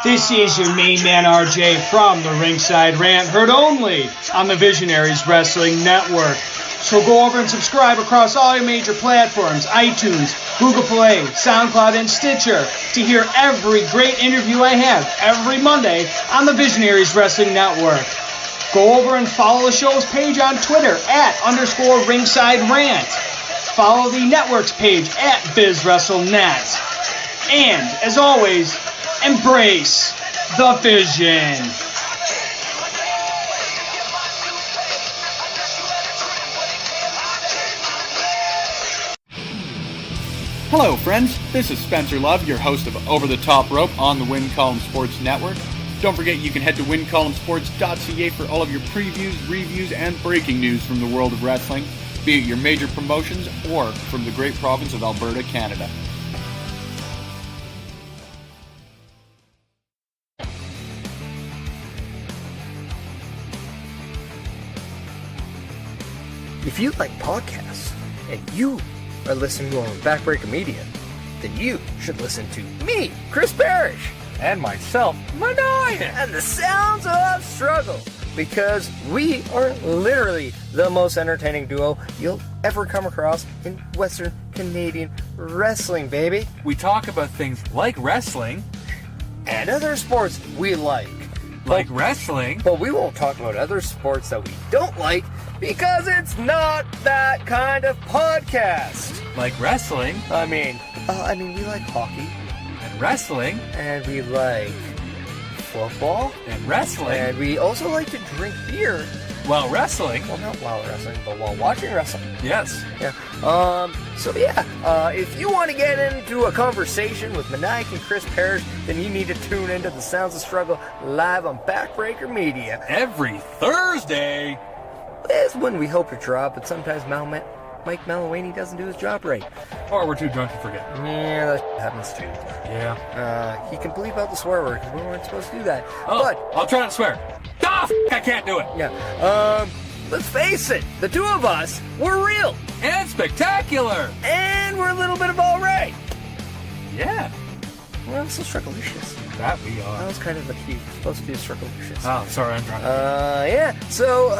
This is your main man RJ from the Ringside Rant, heard only on the Visionaries Wrestling Network. So go over and subscribe across all your major platforms, iTunes, Google Play, SoundCloud, and Stitcher to hear every great interview I have every Monday on the Visionaries Wrestling Network. Go over and follow the show's page on Twitter @_Ringside Rant. Follow the network's page @BizWrestleNet. And, as always, embrace the vision. Hello, friends. This is Spencer Love, your host of Over the Top Rope on the Coumn Sports Network. Don't forget you can head to wincolumnsports.ca for all of your previews, reviews, and breaking news from the world of wrestling, be it your major promotions or from the great province of Alberta, Canada. If you like podcasts and you are listening on Backbreaker Media, then you should listen to me, Chris Parrish, and myself, Manoy, and the Sounds of Struggle, because we are literally the most entertaining duo you'll ever come across in Western Canadian wrestling, baby. We talk about things like wrestling and other sports we like. Wrestling, but we won't talk about other sports that we don't like, because it's not that kind of podcast. Like wrestling? I mean, we like hockey. And wrestling. And we like football. And wrestling. And we also like to drink beer. While wrestling. Well, not while wrestling, but while watching wrestling. Yes. Yeah. If you want to get into a conversation with Maniac and Chris Parrish, then you need to tune into the Sounds of Struggle live on Backbreaker Media. Every Thursday. That's when we hope to drop, but sometimes Mike Malawany doesn't do his job right. Or we're too drunk to forget. Yeah, that happens too. Yeah. He can bleep out the swear word, because we weren't supposed to do that. Oh, but I'll try not to swear. I can't do it. Yeah. Let's face it, the two of us, we're real. And spectacular. And we're a little bit of all right. Yeah. Well, so strugglicious. That we are. That was kind of the key. Supposed to be strugglicious. Oh, sorry, I'm drunk. Yeah. So,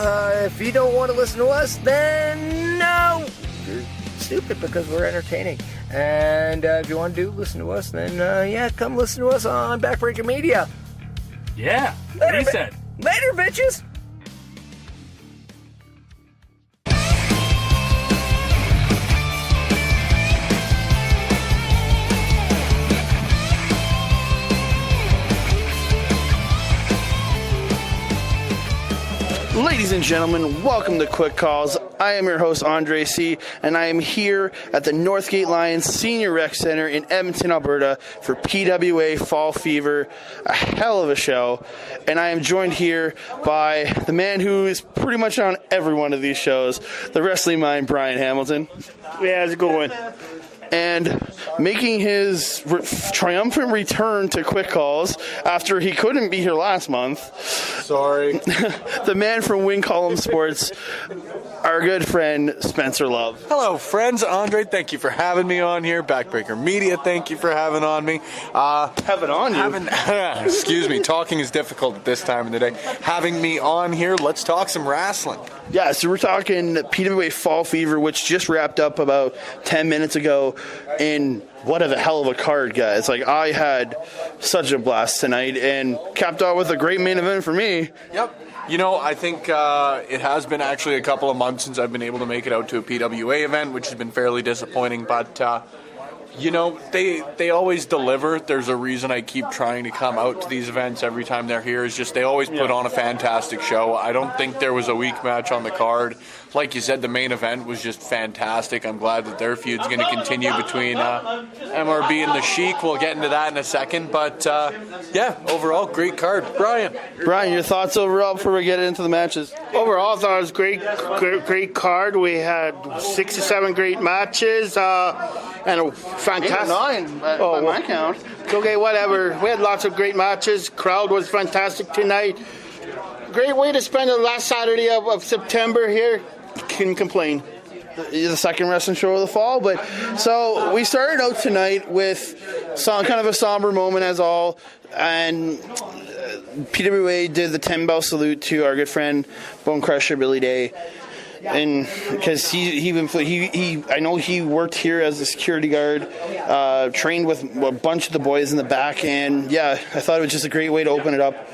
if you don't want to listen to us, then no. You're stupid, because we're entertaining. And if you want to listen to us, then come listen to us on Backbreaker Media. Yeah. Later, he said. Later, bitches. Ladies and gentlemen, welcome to Quick Calls. I am your host, Andre C., and I am here at the Northgate Lions Senior Centre in Edmonton, Alberta for PWA Fall Fever, a hell of a show. And I am joined here by the man who is pretty much on every one of these shows, the wrestling mind, Brian Hamilton. Yeah, how's it going? And making his triumphant return to Quick Calls after he couldn't be here last month. Sorry. The man from Coumn Sports, our good friend Spencer Love. Hello, friends. Andre, thank you for having me on here. Backbreaker Media, thank you for having on me. Having on you? Excuse me. Talking is difficult at this time of the day. Having me on here, let's talk some wrestling. Yeah, so we're talking PWA Fall Fever, which just wrapped up about 10 minutes ago. And what a hell of a card, guys. Like, I had such a blast tonight and capped off with a great main event for me. Yep. You know, I think it has been actually a couple of months since I've been able to make it out to a PWA event, which has been fairly disappointing. But, you know, they always deliver. There's a reason I keep trying to come out to these events every time they're here. Is just they always put on a fantastic show. I don't think there was a weak match on the card. Like you said, the main event was just fantastic. I'm glad that their feud's going to continue between MRB and the Sheik. We'll get into that in a second. But, yeah, overall, great card. Brian, your thoughts overall before we get into the matches? Overall, I thought it was great card. We had 6 or 7 great matches and a fantastic... 8 or 9 by my count. Okay, whatever. We had lots of great matches. Crowd was fantastic tonight. Great way to spend the last Saturday of September here. Couldn't complain. the second wrestling show of the fall. But so we started out tonight with kind of a somber moment as all, and PWA did the 10-bell salute to our good friend Bone Crusher Billy Day. And because I know he worked here as a security guard, trained with a bunch of the boys in the back, and yeah, I thought it was just a great way to open it up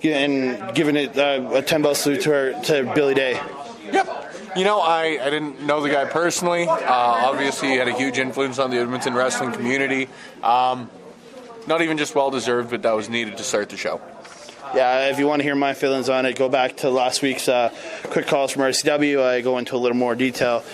and giving it a 10-bell salute to Billy Day. Yep. You know, I didn't know the guy personally. Obviously, he had a huge influence on the Edmonton wrestling community. Not even just well-deserved, but that was needed to start the show. Yeah, if you want to hear my feelings on it, go back to last week's quick calls from RCW. I go into a little more detail.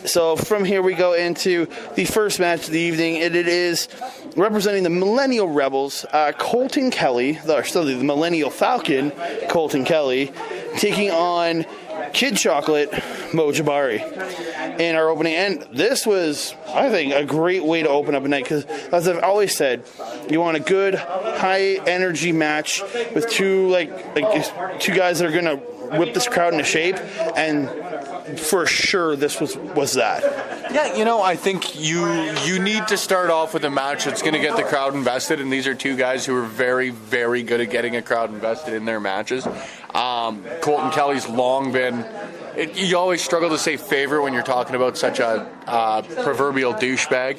So from here we go into the first match of the evening, and it is representing the Millennial Rebels, Colton Kelly, the Millennial Falcon, Colton Kelly, taking on Kid Chocolate, Mo Jabari, in our opening. And this was, I think, a great way to open up a night, because, as I've always said, you want a good, high-energy match with two guys that are going to whip this crowd into shape, and for sure this was that. Yeah, you know, I think you need to start off with a match that's going to get the crowd invested, and these are two guys who are very, very good at getting a crowd invested in their matches. Colton Kelly's long been... you always struggle to say favorite when you're talking about such a proverbial douchebag.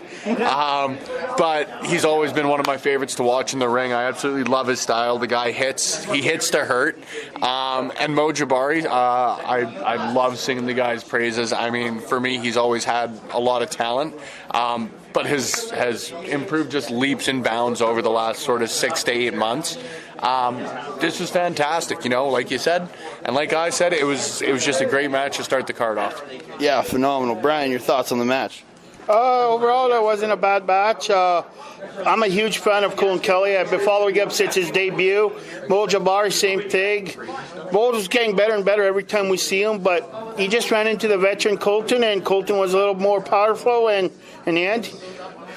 But he's always been one of my favorites to watch in the ring. I absolutely love his style. The guy hits to hurt. And Mo Jabari, I love singing the guy's praises. I mean, for me, he's always had a lot of talent. But has improved just leaps and bounds over the last sort of 6 to 8 months. This was fantastic, you know, like you said, and like I said, it was just a great match to start the card off. Yeah, phenomenal. Brian, your thoughts on the match? Overall, it wasn't a bad match. I'm a huge fan of Colton Kelly. I've been following him since his debut. Mo Jabari, same thing. Mo was getting better and better every time we see him, but he just ran into the veteran Colton, and Colton was a little more powerful, and in the end,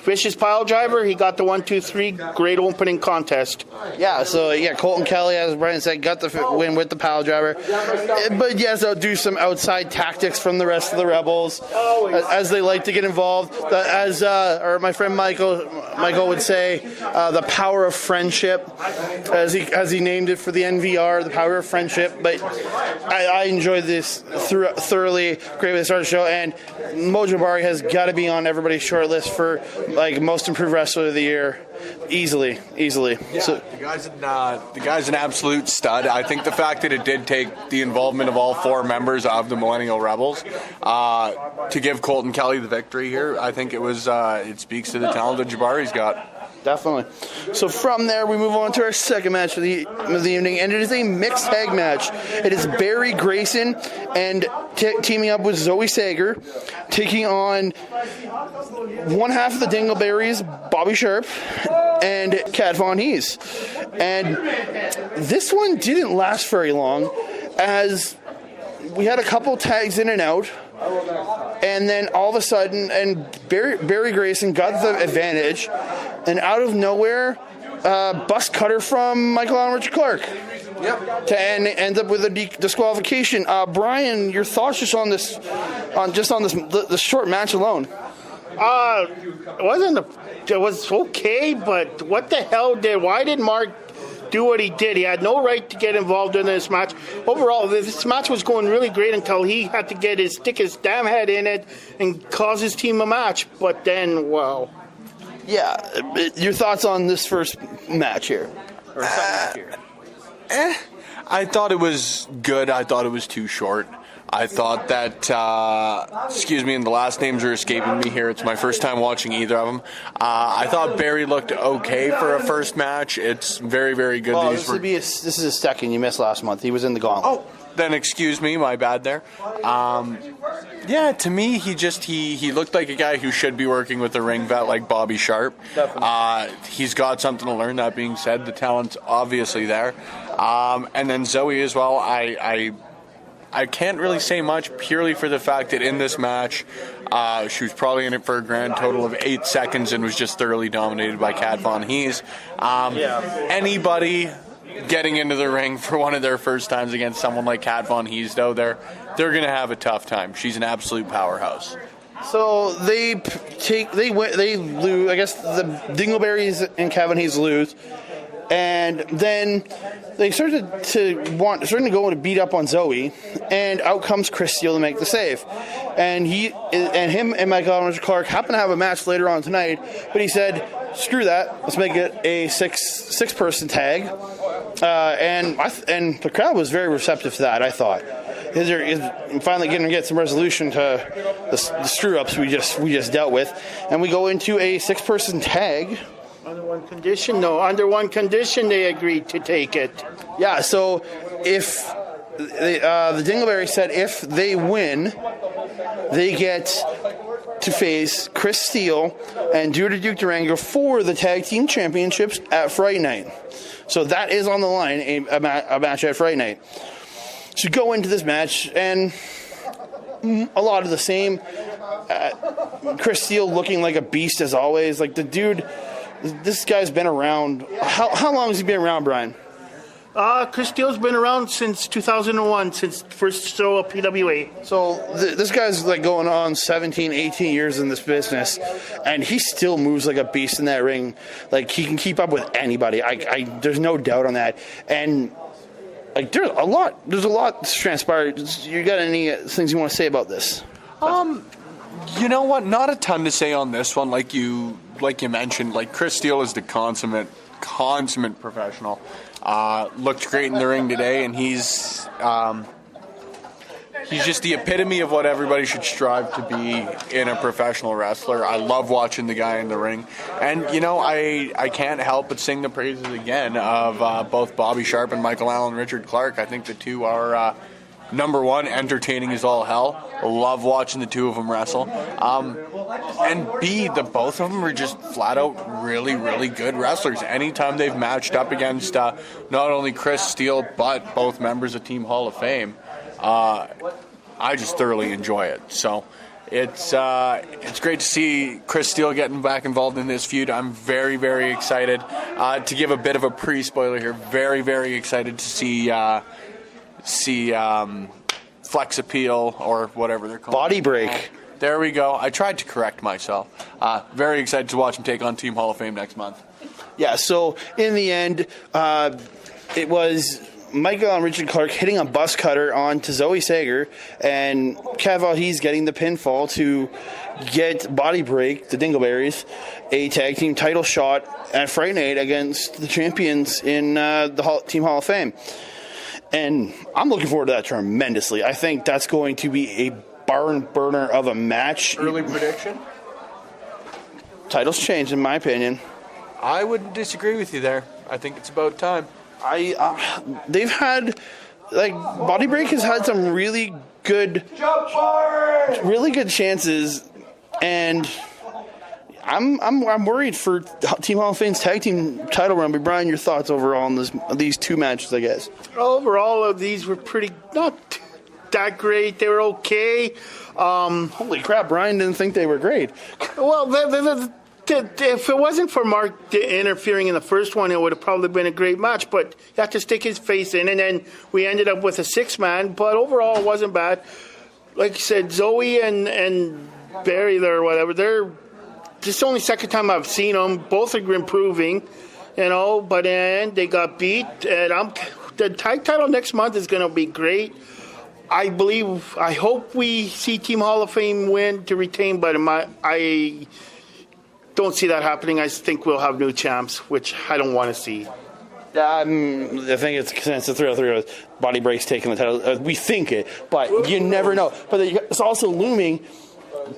vicious pile driver, he got the 1-2-3 great opening contest. Yeah, so Colton Kelly, as Brian said, got the win with the pile driver. But yes, they'll do some outside tactics from the rest of the Rebels, as they like to get involved. As my friend Michael would say, the power of friendship, as he named it for the NVR, the power of friendship. But I enjoyed this thoroughly. Great way to start the show, and Mo Jabari has got to be on everybody's short list for most improved wrestler of the year, easily. Yeah, so the guy's an absolute stud. I think the fact that it did take the involvement of all 4 members of the Millennial Rebels to give Colton Kelly the victory here, I think it speaks to the talent that Jabari's got. Definitely. So from there, we move on to our second match of the evening, and it is a mixed tag match. It is Barry Grayson and teaming up with Zoe Sager, taking on one half of the Dingleberries, Bobby Sharp, and Kat Von Hees. And this one didn't last very long, as we had a couple tags in and out. And then all of a sudden, and Barry Grayson got the advantage, and out of nowhere, bust cutter from Michael Richard Clark. Yep. To end up with a disqualification. Brian, your thoughts just on this short match alone? It was okay, but what the hell why did Mark do what he did? He had no right to get involved in this match. Overall, this match was going really great until he had to stick his damn head in it and cause his team a match. But then, wow. Yeah, your thoughts on this first match here? Or second match here? I thought it was good. I thought it was too short. I thought that, and the last names are escaping me here. It's my first time watching either of them. I thought Barry looked okay for a first match. It's very, very good. Well, this is his second. You missed last month. He was in the gauntlet. Oh, then excuse me, my bad there. To me, he looked like a guy who should be working with a ring vet like Bobby Sharp. He's got something to learn. That being said, the talent's obviously there. And then Zoe as well. I can't really say much, purely for the fact that in this match, she was probably in it for a grand total of 8 seconds and was just thoroughly dominated by Kat Von Hees. Anybody getting into the ring for one of their first times against someone like Kat Von Heesdo, they're going to have a tough time. She's an absolute powerhouse. So they lose. I guess the Dingleberries and Kat Von Heesdo lose, and then they started to go and beat up on Zoe, and out comes Chris Steele to make the save. And him and Michael Richard Clark happen to have a match later on tonight, but he said, screw that, let's make it a six-person tag. And the crowd was very receptive to that, I thought. Is finally going to get some resolution to the screw-ups we just dealt with. And we go into a 6-person tag. Under one condition? No, under one condition they agreed to take it. Yeah, so if the Dingleberry said if they win, they get to face Chris Steele and Judah Duke Durango for the Tag Team Championships at Fright Night. So that is on the line, a match at Fright Night. So go into this match, and a lot of the same. Chris Steele looking like a beast as always. Like the dude, this guy's been around. How long has he been around, Brian? Chris Steele's been around since 2001, since first show of PWA. So this guy's like going on 17, 18 years in this business, and he still moves like a beast in that ring. Like he can keep up with anybody. There's no doubt on that. And like there's a lot transpired. You got any things you want to say about this? You know what? Not a ton to say on this one. Like you mentioned, like Chris Steele is the consummate professional. Looked great in the ring today, and he's just the epitome of what everybody should strive to be in a professional wrestler. I love watching the guy in the ring. And, I can't help but sing the praises again of both Bobby Sharp and Michael Allen Richard Clark. I think the two are, number one, entertaining as all hell. Love watching the two of them wrestle. And B, the both of them are just flat out really, really good wrestlers. Anytime they've matched up against not only Chris Steele, but both members of Team Hall of Fame, I just thoroughly enjoy it. So it's great to see Chris Steele getting back involved in this feud. I'm very, very excited. To give a bit of a pre-spoiler here, very, very excited to see Flex Appeal, or whatever they're called. Body Break. There we go. I tried to correct myself. Very excited to watch him take on Team Hall of Fame next month. Yeah, so in the end, it was Michael and Richard Clark hitting a bus cutter onto Zoe Sager, and Kat Von Heesdo getting the pinfall to get Body Break, the Dingleberries, a tag team title shot at Fright Night against the champions in the Team Hall of Fame. And I'm looking forward to that tremendously. I think that's going to be a barn burner of a match. Early prediction? Titles changed, in my opinion. I wouldn't disagree with you there. I think it's about time. They've had, like, Body Break has had some really good chances, and I'm worried for Team Hall of Fame's tag team title run. But Brian, your thoughts overall on these two matches, I guess? Overall, these were not that great. They were okay. Holy crap, Brian didn't think they were great. Well, if it wasn't for Mark interfering in the first one, it would have probably been a great match. But he had to stick his face in, and then we ended up with a 6-man. But overall, it wasn't bad. Like you said, Zoe and Barry there or whatever, this is the only second time I've seen them. Both are improving, but then they got beat. And the tag title next month is going to be great. I hope we see Team Hall of Fame win to retain, but I don't see that happening. I think we'll have new champs, which I don't want to see. I think it's consensus 3-3. Body Break's taking the title. We think it, but you never know. But it's also looming.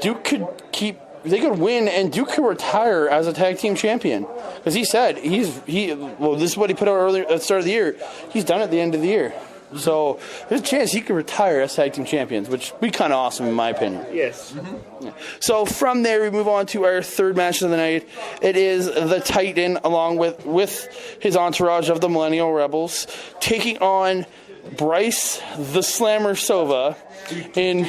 Duke could keep. They could win, and Duke could retire as a tag team champion. Because he said this is what he put out earlier at the start of the year. He's done at the end of the year. So there's a chance he could retire as tag team champions, which would be kind of awesome in my opinion. Yes. Mm-hmm. Yeah. So from there, we move on to our third match of the night. It is the Titan, along with his entourage of the Millennial Rebels, taking on Bryce the Slammer Sova in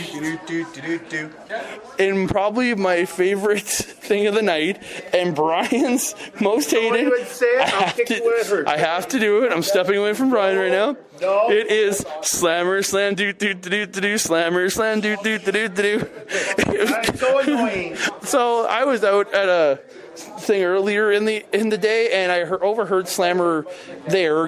probably my favorite thing of the night, and Brian's most hated. I have to do it. I'm stepping away from Brian right now. No. It is Slammer Slam do do do do do Slammer Slam do do do do do. That's so annoying. So I was out at a thing earlier in the day, and I overheard Slammer there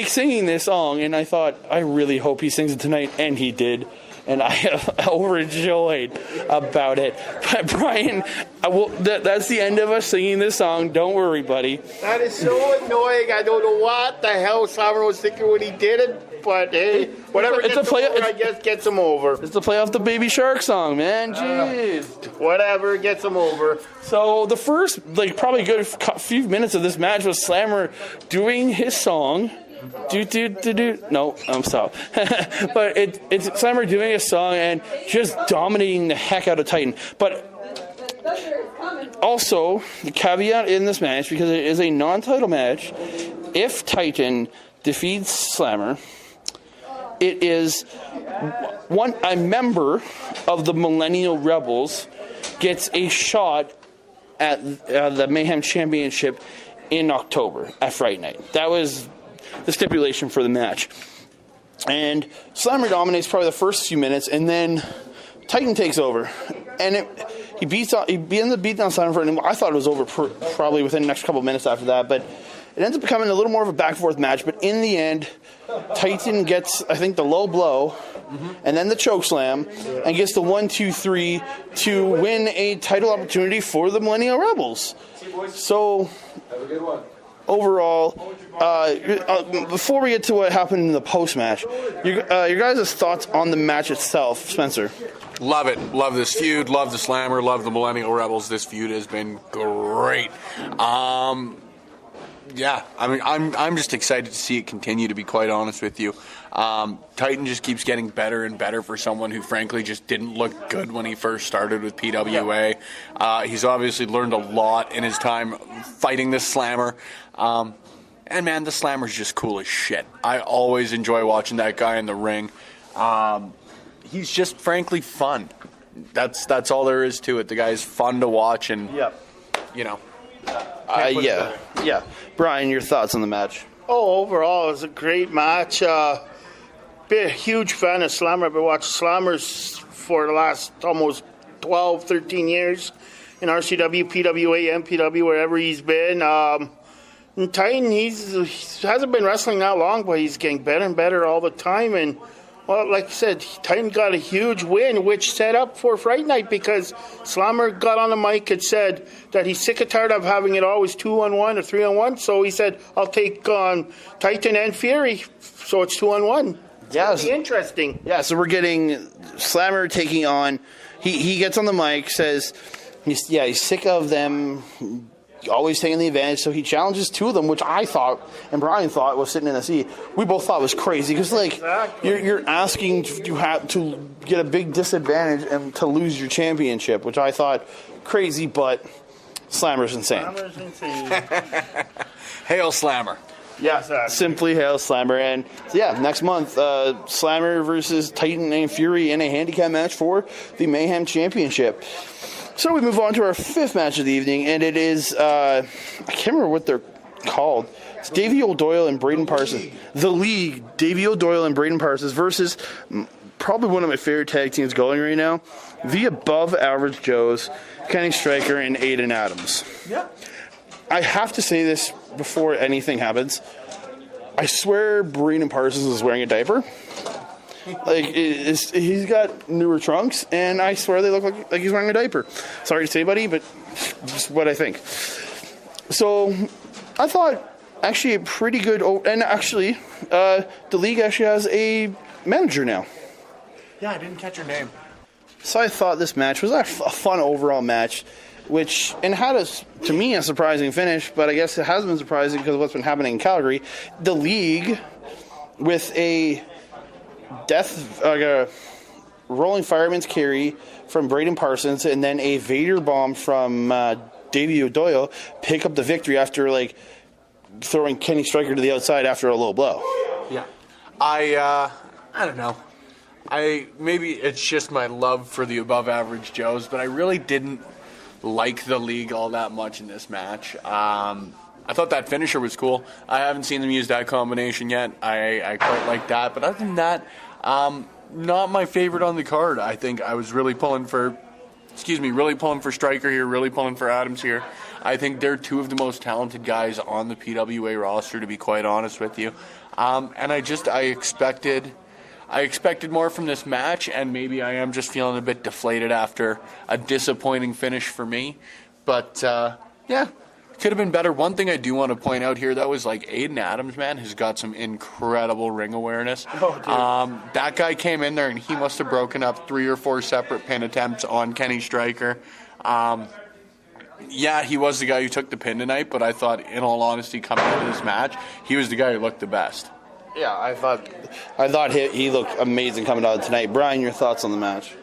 singing this song, and I thought, I really hope he sings it tonight, and he did, and I am overjoyed about it. But Brian, that's the end of us singing this song. Don't worry, buddy. That is so annoying. I don't know what the hell Slammer was thinking when he did it. But hey, whatever I guess gets him over. It's to play off the Baby Shark song, man. Jeez. Whatever gets him over. So the first, probably good few minutes of this match was Slammer doing his song. No, I'm sorry. But it's Slammer doing his song and just dominating the heck out of Titan. But also, the caveat in this match, because it is a non-title match, if Titan defeats Slammer, it is a member of the Millennial Rebels gets a shot at the Mayhem Championship in October at Fright Night. That was the stipulation for the match. And Slammer dominates probably the first few minutes, and then Titan takes over. And he ends up beating down Slammer, and I thought it was over probably within the next couple of minutes after that, but it ends up becoming a little more of a back-and-forth match. But in the end, Titan gets, I think, the low blow, and then the choke slam, and gets the 1-2-3 to win a title opportunity for the Millennial Rebels. So, overall, before we get to what happened in the post-match, your guys' thoughts on the match itself, Spencer? Love it. Love this feud. Love the Slammer. Love the Millennial Rebels. This feud has been great. Yeah, I mean, I'm just excited to see it continue, to be quite honest with you. Titan just keeps getting better and better for someone who, frankly, just didn't look good when he first started with PWA. He's obviously learned a lot in his time fighting this Slammer. And, man, the Slammer's just cool as shit. I always enjoy watching that guy in the ring. He's just, frankly, fun. That's all there is to it. The guy's fun to watch, and, you know. Yeah. Brian, your thoughts on the match? Oh, overall, it was a great match. Been a huge fan of Slammer. I've been watching Slammers for the last almost 12, 13 years in RCW, PWA, MPW, wherever he's been. In Titan, he hasn't been wrestling that long, but he's getting better and better all the time. And, well, like I said, Titan got a huge win, which set up for Fright Night, because Slammer got on the mic and said that he's sick and tired of having it always 2-on-1 or 3-on-1. So he said, I'll take on Titan and Fury. So it's 2-on-1. Yeah, it's interesting. Yeah, so we're getting Slammer taking on. He gets on the mic, says he's sick of them always taking the advantage, so he challenges two of them, which I thought and Brian thought was sitting in the seat. We both thought was crazy, because you're asking to have to get a big disadvantage and to lose your championship, which I thought crazy, but Slammer's insane. Hail Slammer. Yeah, exactly. Simply hail Slammer. And so next month, Slammer versus Titan and Fury in a handicap match for the Mayhem Championship. So we move on to our fifth match of the evening, and it is, I can't remember what they're called. It's Davey O'Doyle and Braden Parsons. The League, Davey O'Doyle and Braden Parsons versus probably one of my favorite tag teams going right now, the Above Average Joes, Kenny Stryker and Aiden Adams. Yeah. I have to say this before anything happens. I swear Braden Parsons is wearing a diaper. He's got newer trunks, and I swear they look like he's wearing a diaper. Sorry to say, buddy, but just what I think. So, I thought actually a pretty good. And actually, the league actually has a manager now. Yeah, I didn't catch her name. So I thought this match was a fun overall match, and had to me a surprising finish. But I guess it has been surprising because of what's been happening in Calgary. The league with a rolling fireman's carry from Braden Parsons, and then a Vader bomb from Davey O'Doyle pick up the victory after throwing Kenny Stryker to the outside after a low blow. Yeah, I don't know. Maybe it's just my love for the above average Joes, but I really didn't like the league all that much in this match. I thought that finisher was cool. I haven't seen them use that combination yet. I quite like that, but other than that, not my favorite on the card. I think I was really pulling for Stryker here, really pulling for Adams here. I think they're two of the most talented guys on the PWA roster, to be quite honest with you. And I expected more from this match, and maybe I am just feeling a bit deflated after a disappointing finish for me. But, yeah, could have been better. One thing I do want to point out here, though, is like Aiden Adams, man, has got some incredible ring awareness. Oh, dude. That guy came in there, and he must have broken up 3 or 4 separate pin attempts on Kenny Stryker. Yeah, he was the guy who took the pin tonight, but I thought, in all honesty, coming into this match, he was the guy who looked the best. Yeah, I thought he looked amazing coming out tonight. Brian, your thoughts on the match?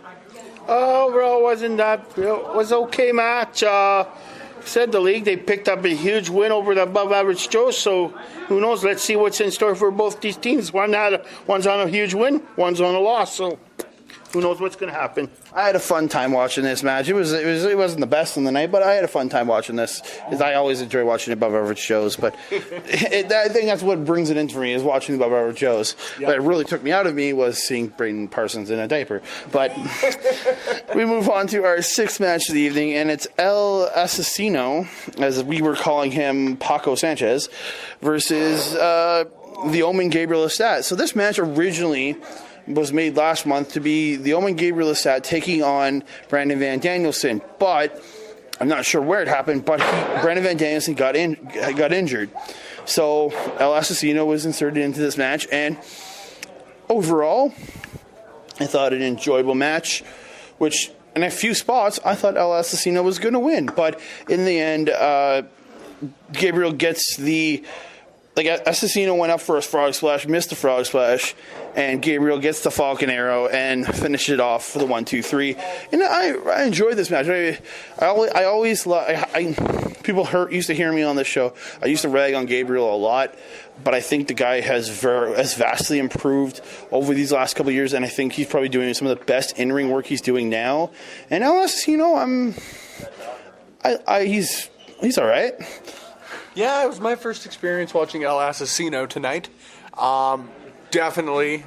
Overall, it was okay match. Said the league, they picked up a huge win over the above average Joes, so who knows? Let's see what's in store for both these teams. One's on a huge win, one's on a loss, so who knows what's going to happen. I had a fun time watching this match. It wasn't the best in the night, but I had a fun time watching this. I always enjoy watching above average shows, but I think that's what brings it in for me, is watching the above average shows. Yep. What really took me out of me was seeing Braden Parsons in a diaper. But we move on to our 6th match of the evening, and it's El Asesino, as we were calling him, Paco Sanchez, versus the Omen Gabriel Estat. So this match originally was made last month to be the Omen Gabriel Estat taking on Brandon Van Danielson, but I'm not sure where it happened, but Brandon Van Danielson got injured. So El Asesino was inserted into this match, and overall, I thought an enjoyable match, which in a few spots, I thought El Asesino was going to win, but in the end, Gabriel gets the... Asesino went up for a frog splash, missed the frog splash, and Gabriel gets the Falcon Arrow and finished it off for the 1-2-3. And I enjoyed this match. I always people used to hear me on this show. I used to rag on Gabriel a lot, but I think the guy has vastly improved over these last couple of years, and I think he's probably doing some of the best in-ring work he's doing now. And El Asesino, he's all right. Yeah, it was my first experience watching El Asesino tonight. Definitely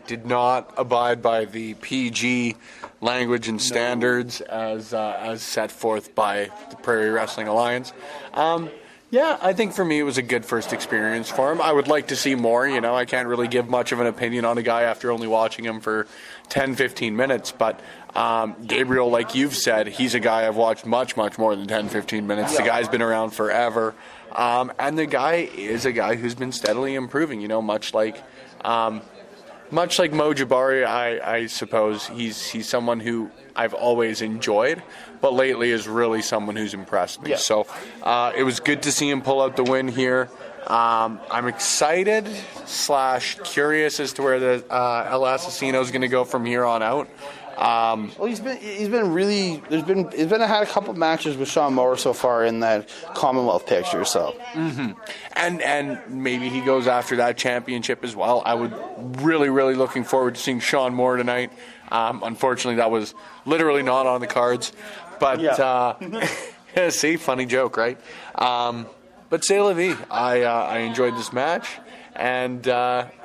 did not abide by the PG language and standards as set forth by the Prairie Wrestling Alliance. Yeah, I think for me it was a good first experience for him. I would like to see more. I can't really give much of an opinion on a guy after only watching him for 10, 15 minutes. But Gabriel, like you've said, he's a guy I've watched much, much more than 10, 15 minutes. Yeah. The guy's been around forever. And the guy is a guy who's been steadily improving, much like Mo Jabari, I suppose. He's someone who I've always enjoyed, but lately is really someone who's impressed me. Yeah. So it was good to see him pull out the win here. I'm excited / curious as to where the El Asesino is going to go from here on out. Well, he's been really. He's had a couple matches with Sean Moore so far in that Commonwealth picture. So, and maybe he goes after that championship as well. I would really looking forward to seeing Sean Moore tonight. Unfortunately, that was literally not on the cards. But yeah. See, funny joke, right? But c'est la vie. I enjoyed this match. And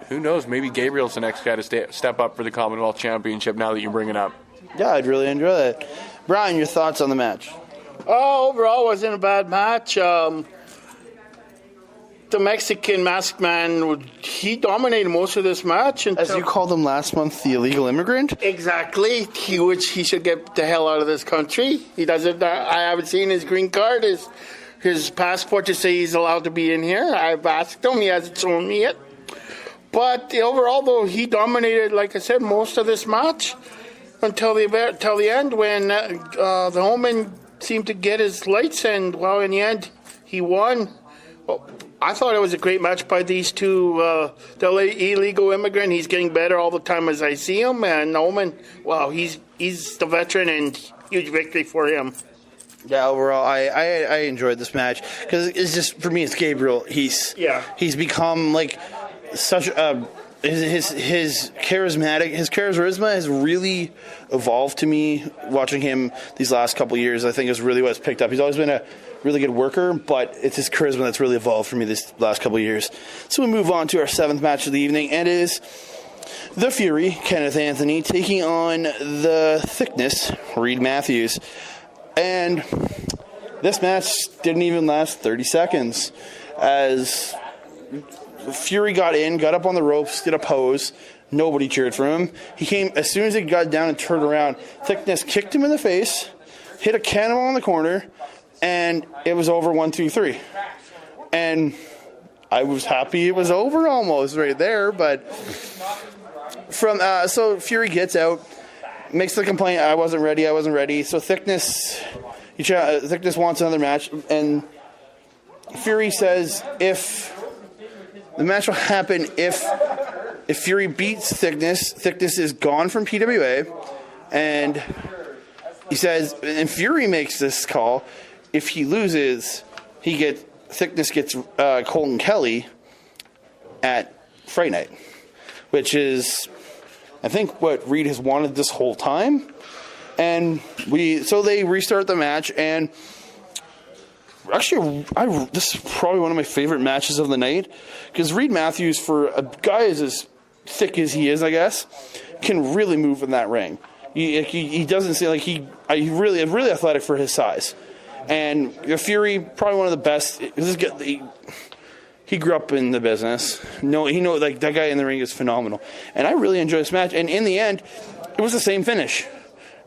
who knows, maybe Gabriel's the next guy to step up for the Commonwealth Championship now that you bring it up. Yeah, I'd really enjoy that. Brian, your thoughts on the match? Overall, it wasn't a bad match. The Mexican masked man, he dominated most of this match. As you called him last month, the illegal immigrant? Exactly. Which he should get the hell out of this country. He doesn't. I haven't seen his green card, his passport to say he's allowed to be in here. I've asked him. He hasn't shown me it. But overall, though, he dominated, like I said, most of this match until the end when the Omen seemed to get his lights, and, well, in the end, he won. Well, I thought it was a great match by these two. The illegal immigrant, he's getting better all the time as I see him. And Omen, well, he's the veteran, and huge victory for him. Yeah, overall, I enjoyed this match because it's just, for me, it's Gabriel. He's become like such a his charisma has really evolved to me watching him these last couple of years. I think is really what's picked up. He's always been a really good worker, but it's his charisma that's really evolved for me this last couple of years. So we move on to our 7th match of the evening, and it is the Fury, Kenneth Anthony, taking on the Thickness, Reed Matthews. And this match didn't even last 30 seconds as Fury got up on the ropes, did a pose. Nobody cheered for him. He came, as soon as he got down and turned around, Thickness kicked him in the face, hit a cannonball in the corner, and it was over 1, 2, 3. And I was happy it was over almost right there, but so Fury gets out, makes the complaint, I wasn't ready. So Thickness wants another match, and Fury says if the match will happen if Fury beats Thickness is gone from PWA, and he says, and Fury makes this call, if he loses, Thickness gets Colton Kelly at Fright Night, which is, I think, what Reed has wanted this whole time. And so they restart the match, and actually, this is probably one of my favorite matches of the night, because Reed Matthews, for a guy as thick as he is, I guess, can really move in that ring. He doesn't seem like he's really athletic for his size. And Fury, probably one of the best. He grew up in the business. Like that guy in the ring is phenomenal. And I really enjoyed this match. And in the end, it was the same finish.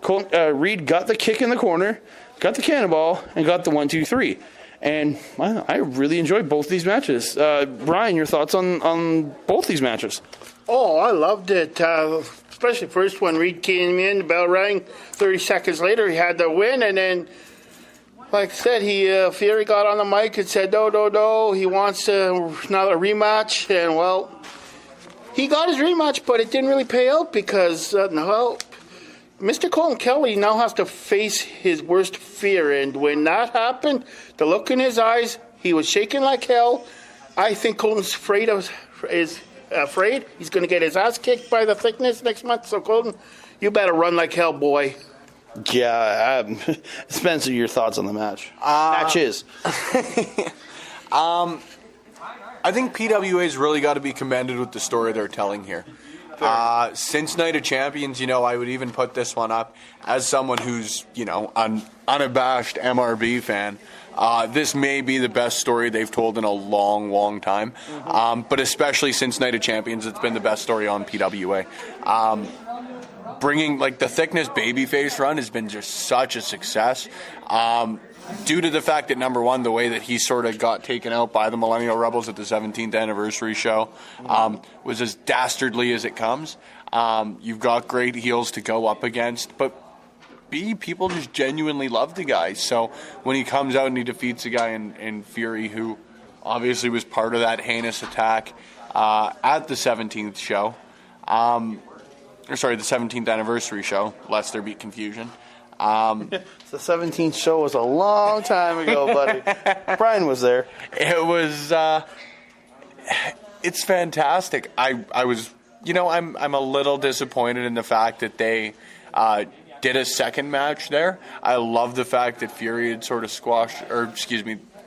Reed got the kick in the corner, got the cannonball, and got the 1, 2, 3. And I really enjoyed both these matches. Brian, your thoughts on both these matches? Oh, I loved it. Especially first when Reed came in, the bell rang. 30 seconds later, he had the win, and then, like I said, Fury got on the mic and said, no, he wants another rematch. And, well, he got his rematch, but it didn't really pay out because, Mr. Colton Kelly now has to face his worst fear. And when that happened, the look in his eyes, he was shaking like hell. I think Colton's afraid. He's going to get his ass kicked by the Thickness next month. So, Colton, you better run like hell, boy. Yeah, Spencer, your thoughts on the match? Matches. I think PWA's really got to be commended with the story they're telling here. Since Night of Champions, I would even put this one up as someone who's, an unabashed MRB fan. This may be the best story they've told in a long, long time. But especially since Night of Champions, it's been the best story on PWA. Bringing, the Thickness babyface run has been just such a success. Due to the fact that, number one, the way that he sort of got taken out by the Millennial Rebels at the 17th anniversary show was as dastardly as it comes. You've got great heels to go up against, but B, people just genuinely love the guy. So when he comes out and he defeats a guy in Fury who obviously was part of that heinous attack at the 17th show, the 17th anniversary show, lest there be confusion. The 17th show was a long time ago, buddy. Brian was there. It was, it's fantastic. I was, I'm a little disappointed in the fact that they did a second match there. I love the fact that Fury had sort of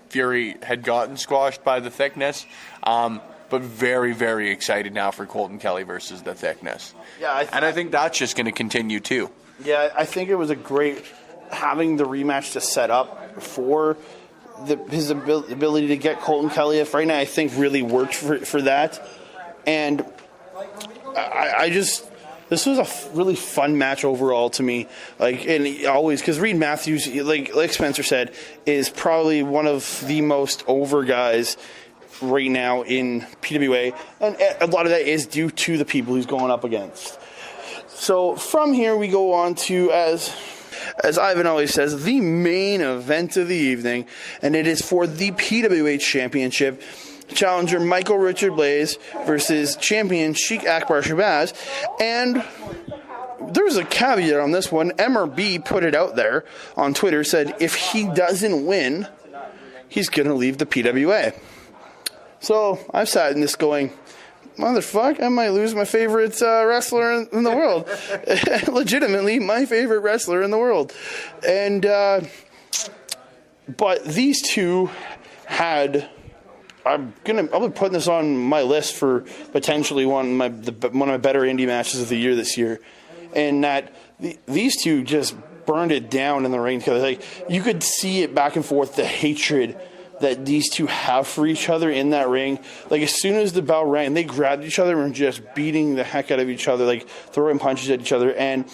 Fury had gotten squashed by the Thickness. But very, very excited now for Colton Kelly versus the Thickness. Yeah, I think that's just going to continue too. Yeah, I think it was a great having the rematch to set up for his ability to get Colton Kelly at Fright Night. I think really worked for that, and this was a really fun match overall to me. And always, because Reed Matthews, like Spencer said, is probably one of the most over guys right now in PWA, and a lot of that is due to the people he's going up against. So from here we go on to, as Ivan always says, the main event of the evening, and it is for the PWA Championship. Challenger Michael Richard Blais versus Champion Shiek Akbar Shabaz. And there's a caveat on this one. MRB put it out there on Twitter, said if he doesn't win, he's going to leave the PWA. So I've sat in this going, motherfucker, I might lose my favorite wrestler in the world. Legitimately, my favorite wrestler in the world. And, but these two had, I'll be putting this on my list for potentially one of my better indie matches of the year this year. And that these two just burned it down in the ring together. Like, you could see it back and forth, the hatred that these two have for each other in that ring. Like, as soon as the bell rang, they grabbed each other and just beating the heck out of each other, like throwing punches at each other. And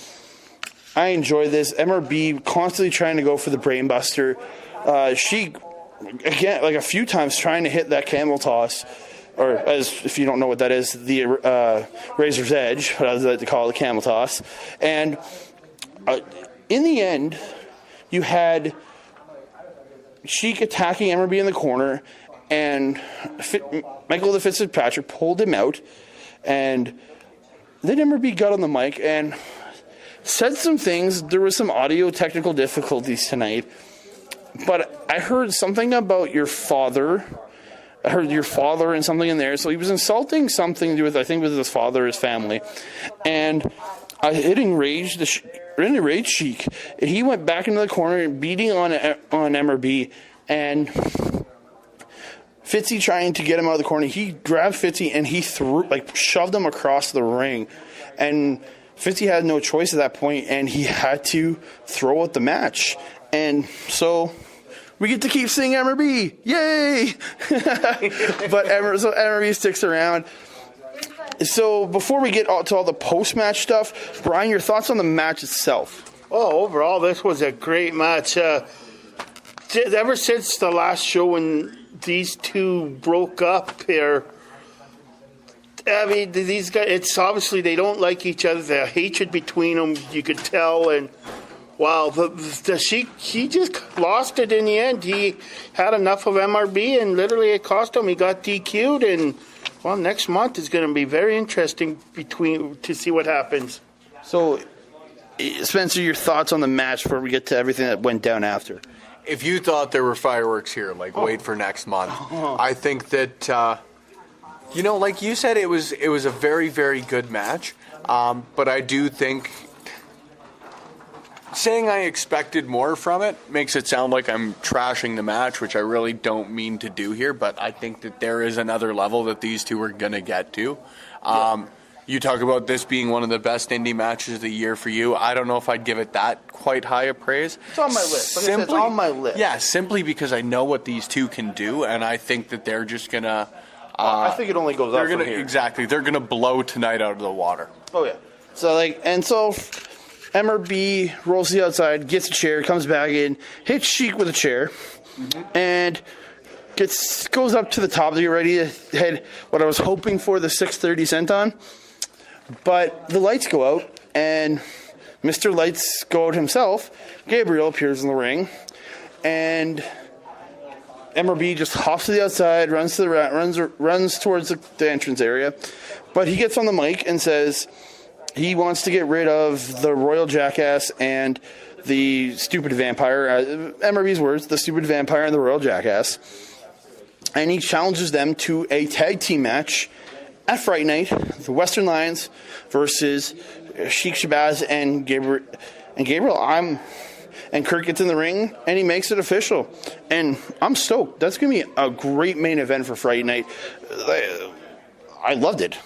I enjoy this. MRB constantly trying to go for the brainbuster. Sheik, again, like a few times trying to hit that camel toss, or as if you don't know what that is, the razor's edge, but I like to call it the camel toss. And in the end, you had Sheik attacking MRB in the corner, and Michael the Fitzpatrick pulled him out, and then MRB got on the mic and said some things. There was some audio technical difficulties tonight, but I heard something about your father. I heard your father and something in there, so he was insulting something to do with, I think, with his father, his family, and it enraged Sheik. And he went back into the corner, beating on MRB, and Fitzy trying to get him out of the corner. He grabbed Fitzy and he shoved him across the ring. And Fitzy had no choice at that point, and he had to throw out the match. And so we get to keep seeing MRB. Yay! But MRB sticks around. So before we get to all the post-match stuff, Brian, your thoughts on the match itself? Oh, overall, this was a great match. Ever since the last show when these two broke up here, I mean, these guys, it's obviously they don't like each other. The hatred between them, you could tell. And, wow, he just lost it in the end. He had enough of MRB, and literally it cost him. He got DQ'd, and well, next month is going to be very interesting to see what happens. So, Spencer, your thoughts on the match before we get to everything that went down after? If you thought there were fireworks here, wait for next month. I think that, like you said, it was a very, very good match. But I do think saying I expected more from it makes it sound like I'm trashing the match, which I really don't mean to do here, but I think that there is another level that these two are going to get to. You talk about this being one of the best indie matches of the year for you. I don't know if I'd give it that quite high a praise. It's on my list. It's on my list. Yeah, simply because I know what these two can do, and I think that they're just going to... I think it only goes up from here. Exactly. They're going to blow tonight out of the water. Oh, yeah. So, MRB rolls to the outside, gets a chair, comes back in, hits Sheik with a chair, and goes up to the top to get ready to head what I was hoping for, the 630 senton. But the lights go out, and Mr. Lights Go Out himself, Gabriel, appears in the ring, and MRB just hops to the outside, runs towards the entrance area, but he gets on the mic and says he wants to get rid of the Royal Jackass and the Stupid Vampire, MRB's words, the Stupid Vampire and the Royal Jackass, and he challenges them to a tag team match at Fright Night, the Western Lions versus Shiek Shabaz and Gabriel. And Kurt gets in the ring, and he makes it official. And I'm stoked. That's going to be a great main event for Friday night. I loved it.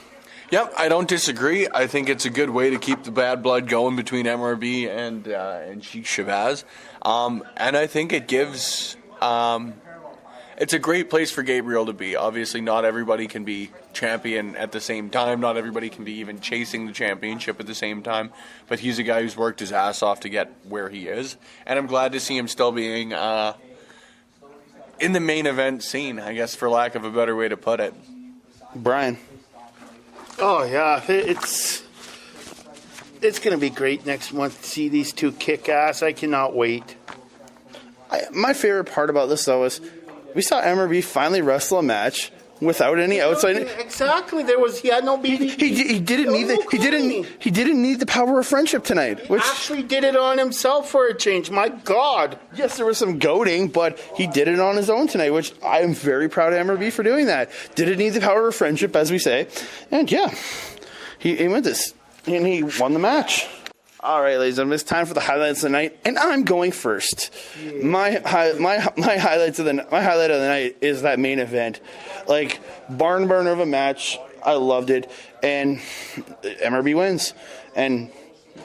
Yep, I don't disagree. I think it's a good way to keep the bad blood going between MRB and Shiek Shabaz. And I think it gives... it's a great place for Gabriel to be. Obviously, not everybody can be champion at the same time. Not everybody can be even chasing the championship at the same time. But he's a guy who's worked his ass off to get where he is. And I'm glad to see him still being in the main event scene, I guess, for lack of a better way to put it. Brian. Oh, yeah. It's going to be great next month to see these two kick ass. I cannot wait. My favorite part about this, though, is we saw MRB finally wrestle a match without any outside. Exactly. He had no BB. He didn't need the power of friendship tonight. Which actually did it on himself for a change. My God. Yes, there was some goading, but he did it on his own tonight, which I am very proud of MRB for doing that. Didn't need the power of friendship, as we say, and yeah, he went this and he won the match. All right, ladies and gentlemen, it's time for the highlights of the night, and I'm going first. Yeah. My highlight of the night is that main event, like barn burner of a match. I loved it, and MRB wins, and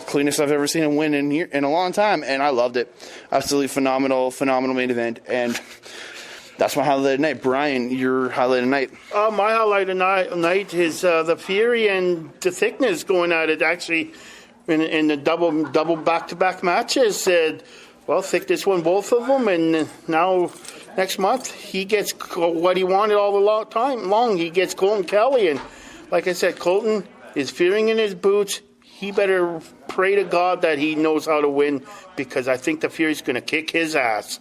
cleanest I've ever seen him win in a long time, and I loved it. Absolutely phenomenal main event, and that's my highlight of the night. Brian, your highlight of the night? My highlight of the night is the Fury and the Thickness going at it. Actually. In the double back-to-back matches, Thickness won both of them, and now next month he gets what he wanted all the time long. He gets Colton Kelly, and like I said, Colton is fearing in his boots. He better pray to God that he knows how to win, because I think the Fury's going to kick his ass.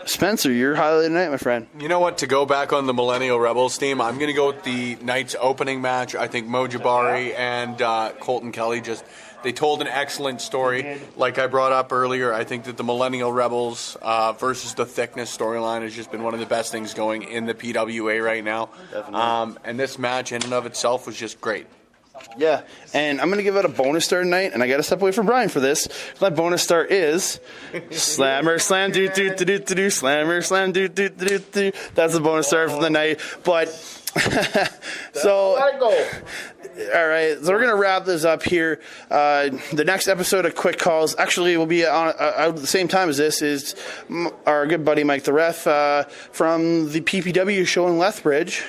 Spencer, your highlight of the night, my friend. You know what? To go back on the Millennial Rebels team, I'm going to go with the night's opening match. I think Jabari and Colton Kelly they told an excellent story. Like I brought up earlier, I think that the Millennial Rebels versus the Thickness storyline has just been one of the best things going in the PWA right now. Definitely. And this match in and of itself was just great. Yeah, and I'm going to give it a bonus star tonight, and I got to step away from Brian for this. My bonus star is Slammer Slam do do do do do Slammer Slam do do do do. That's the bonus star for the night. But so let it go. All right, so we're going to wrap this up here. The next episode of Quick Calls actually will be on at the same time as this is our good buddy Mike the Ref from the PPW show in Lethbridge.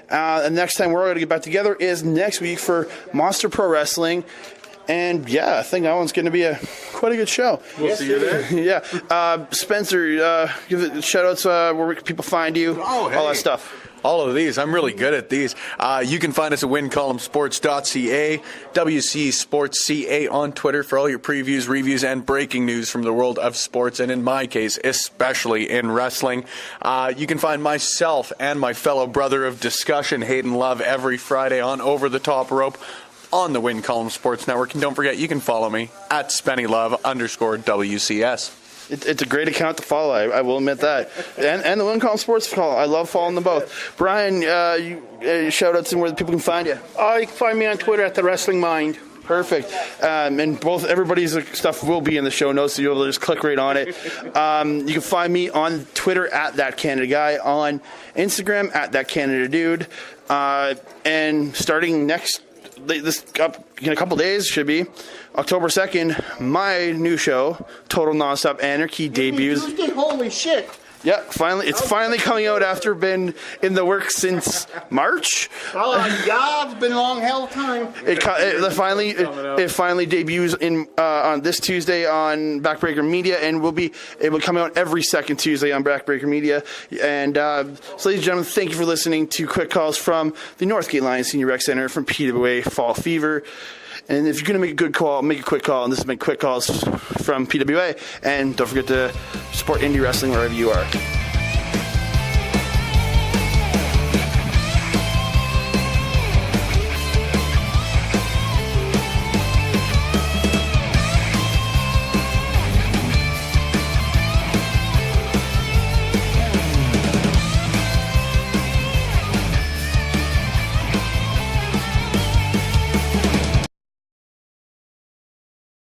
And next time we're all going to get back together is next week for Monster Pro Wrestling. And yeah, I think that one's going to be quite a good show. We'll see you there. Yeah. Spencer, give it shout outs where can people find you, all that stuff. All of these. I'm really good at these. You can find us at wincolumnsports.ca, WC Sports CA on Twitter for all your previews, reviews, and breaking news from the world of sports, and in my case, especially in wrestling. You can find myself and my fellow brother of discussion, Hayden Love, every Friday on Over the Top Rope on the Column Sports Network. And don't forget, you can follow me at SpennyLove_WCS. It's a great account to follow. I will admit that. And the Column Sports follow. I love following them both. Brian, shout outs and where people can find you. You can find me on Twitter at The Wrestling Mind. Perfect. And both everybody's stuff will be in the show notes, so you'll just click right on it. You can find me on Twitter at That Canada Guy, on Instagram at That Canada Dude, and starting in a couple days, should be October 2nd, my new show, Total Nonstop Anarchy, debuts. Holy shit. Yeah, it's finally coming out after been in the works since March. Oh, yeah, it's been a long hell of time. It finally debuts on this Tuesday on Backbreaker Media, and it will come out every second Tuesday on Backbreaker Media. And so, ladies and gentlemen, thank you for listening to Quick Calls from the Northgate Lions Senior Centre from PWA Fall Fever. And if you're going to make a good call, make a quick call. And this has been Quick Calls from PWA. And don't forget to support indie wrestling wherever you are.